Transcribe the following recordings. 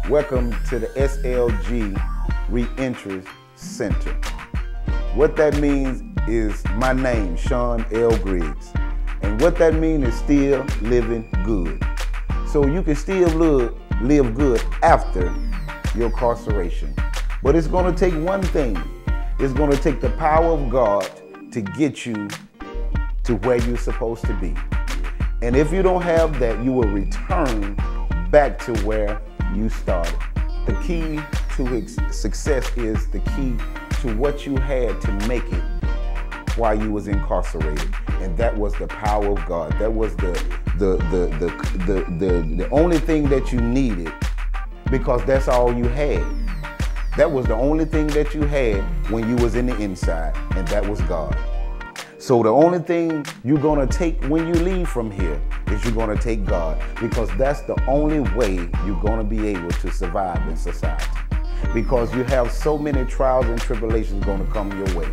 Welcome to the SLG Reentry Center. What that means is my name, Sean L. Griggs. And what that means is still living good. So you can still live good after your incarceration. But it's going to take one thing. It's going to take the power of God to get you to where you're supposed to be. And if you don't have that, you will return back to where you started. The key to success is the key to what you had to make it while you was incarcerated. And that was the power of God. That was the only thing that you needed, because that's all you had. That was the only thing that you had when you was in the inside, and that was God. So the only thing you're gonna take when you leave from here is you're gonna take God, because that's the only way you're gonna be able to survive in society. Because you have so many trials and tribulations gonna come your way.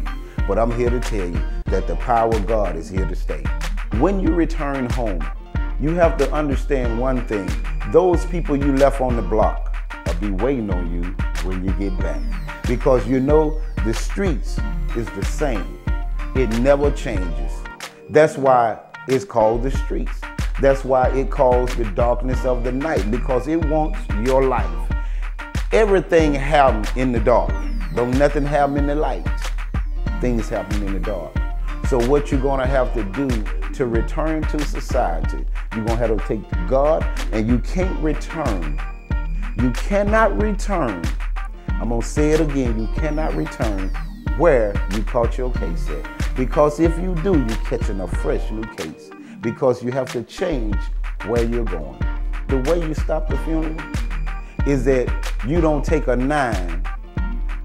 But I'm here to tell you that the power of God is here to stay. When you return home, you have to understand one thing. Those people you left on the block will be waiting on you when you get back. Because you know the streets is the same. It never changes. That's why it's called the streets. That's why it calls the darkness of the night, because it wants your life. Everything happens in the dark. Don't nothing happen in the light. Things happen in the dark. So what you're gonna have to do to return to society, you're gonna have to take God, and you can't return. You cannot return. I'm gonna say it again, you cannot return where you caught your case at. Because if you do, you're catching a fresh new case. Because you have to change where you're going. The way you stop the funeral is that you don't take a 9,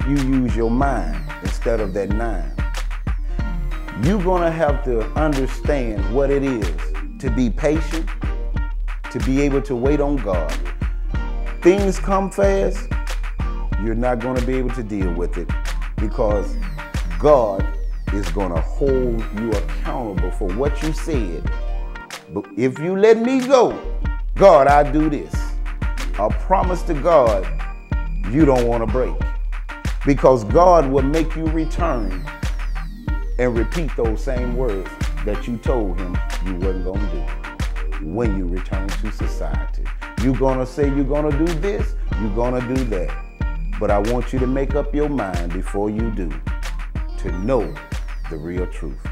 you use your mind instead of that 9. You're gonna have to understand what it is to be patient, to be able to wait on God. Things come fast, you're not gonna be able to deal with it, because God is gonna hold you accountable for what you said. But if you let me go, God, I do this. A promise to God you don't wanna break. Because God will make you return and repeat those same words that you told him you wasn't gonna do when you return to society. You're gonna say you're gonna do this, you're gonna do that. But I want you to make up your mind before you do, to know the real truth.